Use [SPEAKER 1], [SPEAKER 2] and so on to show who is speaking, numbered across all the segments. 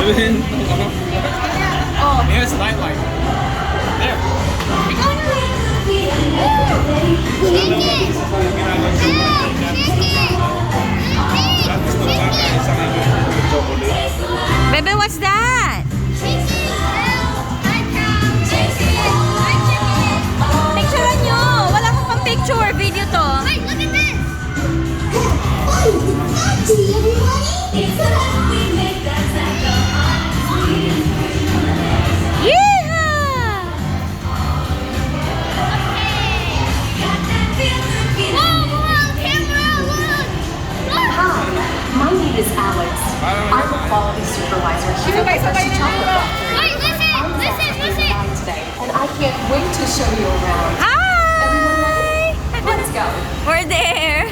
[SPEAKER 1] Oh. Here's nightlight. There.
[SPEAKER 2] Bebe, what's that? Picturean nyo! Wala akong pang picture. Video to.
[SPEAKER 3] Wait, look at this!
[SPEAKER 2] Yeehaw!
[SPEAKER 4] My name is Alex. I'm a quality supervisor here at the Hershey Chocolate Factory.
[SPEAKER 3] Wait, listen!
[SPEAKER 4] Today, and I can't wait to show you around. Everyone ready?
[SPEAKER 2] Hi!
[SPEAKER 4] Let's go.
[SPEAKER 2] We're there.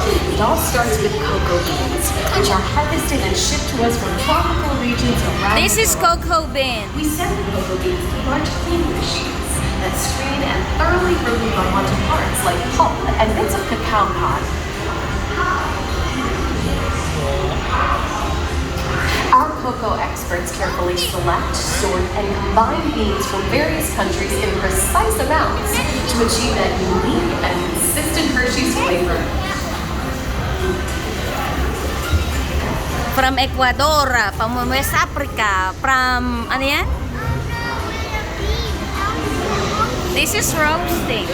[SPEAKER 4] It all starts with cocoa beans, which are harvested and shipped to us from tropical regions around
[SPEAKER 2] This
[SPEAKER 4] the
[SPEAKER 2] is
[SPEAKER 4] world.
[SPEAKER 2] cocoa bean.
[SPEAKER 4] We send the cocoa beans to large cleaning machines that screen and thoroughly remove unwanted parts like pulp and bits of cacao pod. Our cocoa experts carefully select, sort, and combine beans from various countries in precise amounts to achieve that unique and consistent Hershey's flavor.
[SPEAKER 2] From Ecuador, from West Africa, from, ano yan? This is roasting.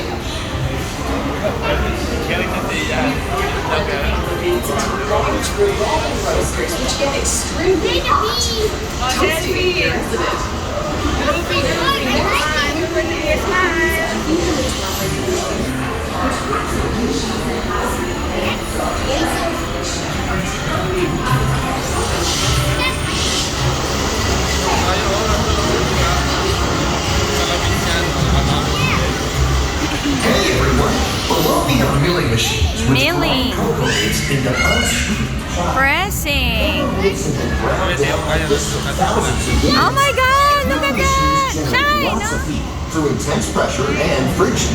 [SPEAKER 4] Beans into large revolving roasters, which get extremely hot. Toasting president.
[SPEAKER 5] Hey everyone! Below me are milling machines which
[SPEAKER 2] Milling.
[SPEAKER 5] grind cocoa beans into unsweetened flour.
[SPEAKER 2] Pressing.
[SPEAKER 5] It's in the ground down this for thousands of years.
[SPEAKER 2] Oh my God, look at that.
[SPEAKER 5] Machines generate
[SPEAKER 2] Shine,
[SPEAKER 5] lots
[SPEAKER 2] no?
[SPEAKER 5] of heat through intense pressure and friction.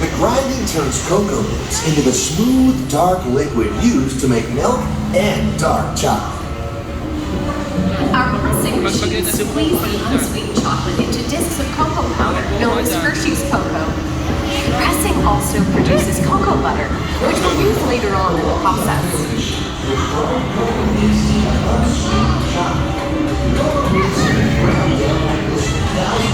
[SPEAKER 5] The grinding turns cocoa beans into the smooth, dark liquid used to make milk and dark chocolate.
[SPEAKER 4] Our pressing machines squeeze the unsweetened chocolate into discs of cocoa powder known as Hershey's cocoa. Pressing also produces cocoa butter, which we'll use later on in the process.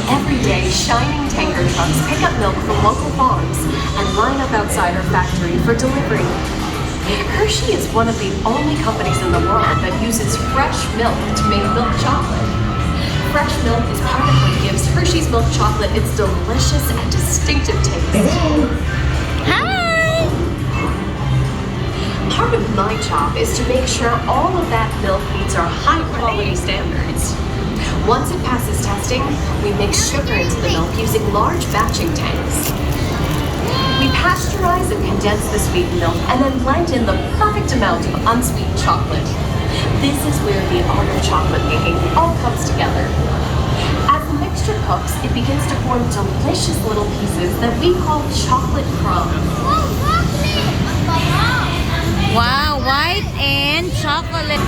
[SPEAKER 4] Every day, shining tanker trucks pick up milk from local farms and line up outside our factory for delivery. Hershey is one of the only companies in the world that uses fresh milk to make milk chocolate. Fresh milk is part of what gives Hershey's milk chocolate its delicious and distinctive taste.
[SPEAKER 2] Hi!
[SPEAKER 4] Part of my job is to make sure all of that milk meets our high quality standards. Once it passes testing, we mix sugar into the milk using large batching tanks. We pasteurize and condense the sweetened milk and then blend in the perfect amount of unsweetened chocolate. This is where the art of chocolate making all comes together. As the mixture cooks, it begins to form delicious little pieces that we call chocolate crumbs.
[SPEAKER 2] Wow, white and chocolate.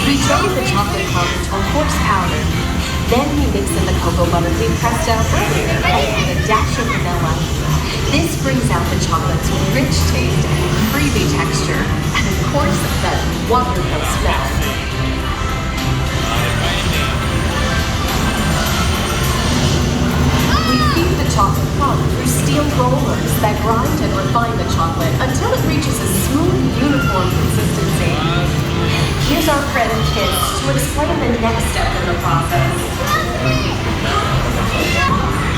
[SPEAKER 4] We drain the chocolate powder to a coarse powder. Then we mix in the cocoa butter we pressed out earlier, along with a dash of vanilla. This brings out the chocolate's rich taste and creamy texture, and of course, that wonderful smell. We feed the chocolate crumb through steel rollers that grind and refine the chocolate until it reaches a smooth, uniform consistency. Here's our friend Kid to explain the next step in the process.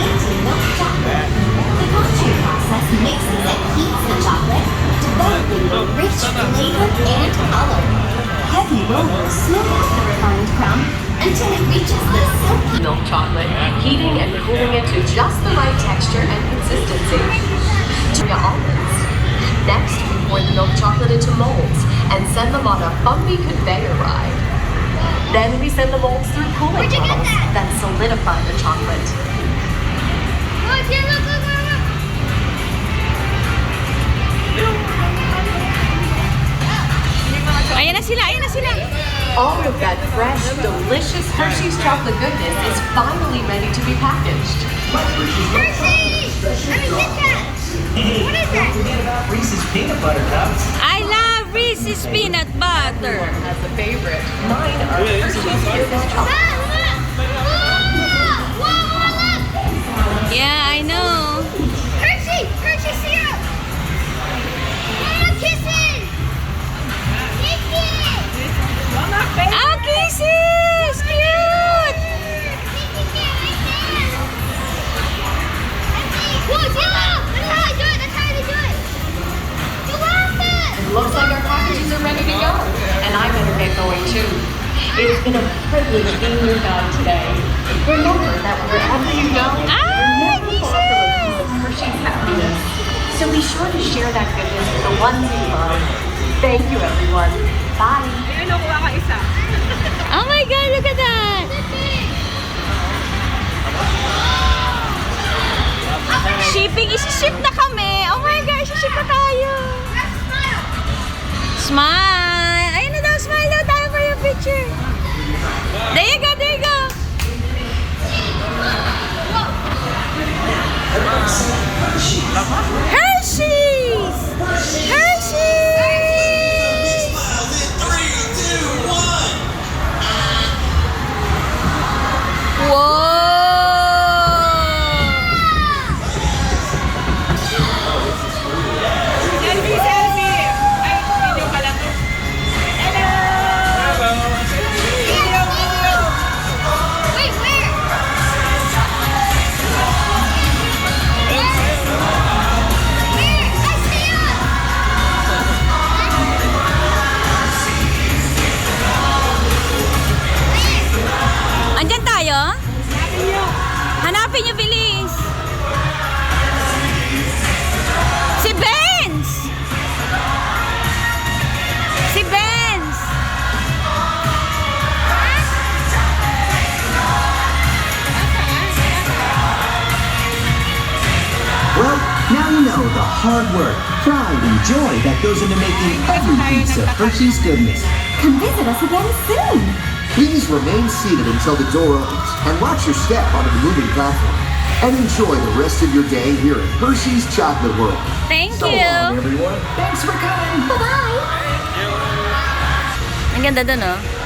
[SPEAKER 3] Into milk chocolate. The conching process mixes and heats the chocolate, developing a rich flavor until it reaches the silky.
[SPEAKER 4] Milk chocolate, heating and cooling it to just the right texture and consistency. Almonds. Next, we pour the milk chocolate into molds and send them on a bumpy conveyor ride. Then we send the molds through cooling
[SPEAKER 3] Where'd you get
[SPEAKER 4] tunnels that solidify the chocolate.
[SPEAKER 3] Look, here, look, look, look, look.
[SPEAKER 2] Ayan na sila, ayan na sila.
[SPEAKER 4] All of that fresh, delicious Hershey's chocolate goodness is finally ready to be packaged.
[SPEAKER 3] Hershey! Let me get that. What is that?
[SPEAKER 1] Reese's peanut butter cups.
[SPEAKER 2] I love Reese's peanut butter.
[SPEAKER 4] Everyone has a favorite. Mine are Hershey's Goodness chocolate.
[SPEAKER 3] Whoa, look!
[SPEAKER 2] Yeah, I know.
[SPEAKER 3] Hershey! Hershey syrup! Mama, kisses! Kisses!
[SPEAKER 2] Oh, kisses! Cute!
[SPEAKER 3] Whoa, Zilla! That's how I do it! That's how they do it! You love it!
[SPEAKER 4] Looks like our packages are ready to go, and I better get going too. It has been a privilege being your guide today. Remember that wherever you go,
[SPEAKER 2] Ah,
[SPEAKER 4] you're never far from a piece of Hershey's happiness. So be sure to share that goodness with the ones you love. Thank you, everyone. Bye.
[SPEAKER 2] Oh my God, look at that. Shipping, isi-ship na kami. Oh my God, isi-ship na tayo. Smile. Ayun na daw, smile daw tayo for your picture. There you go, there you go. Hershey's! Hershey's! Whoa!
[SPEAKER 3] Wait, where? Where? I see us!
[SPEAKER 2] Andyan tayo? Hanapin niyo, bilis. Si Benz! Si Benz!
[SPEAKER 6] Well, now you know the hard work, pride, and joy that goes into making every piece of Hershey's Goodness.
[SPEAKER 7] Come visit us again soon.
[SPEAKER 5] Please remain seated until the door opens and watch your step onto the moving platform. And enjoy the rest of your day here at Hershey's Chocolate World.
[SPEAKER 2] Thank
[SPEAKER 6] So
[SPEAKER 2] you.
[SPEAKER 6] long, everyone. Thanks for coming.
[SPEAKER 7] Bye-bye.
[SPEAKER 2] Ang ganda dun, oh.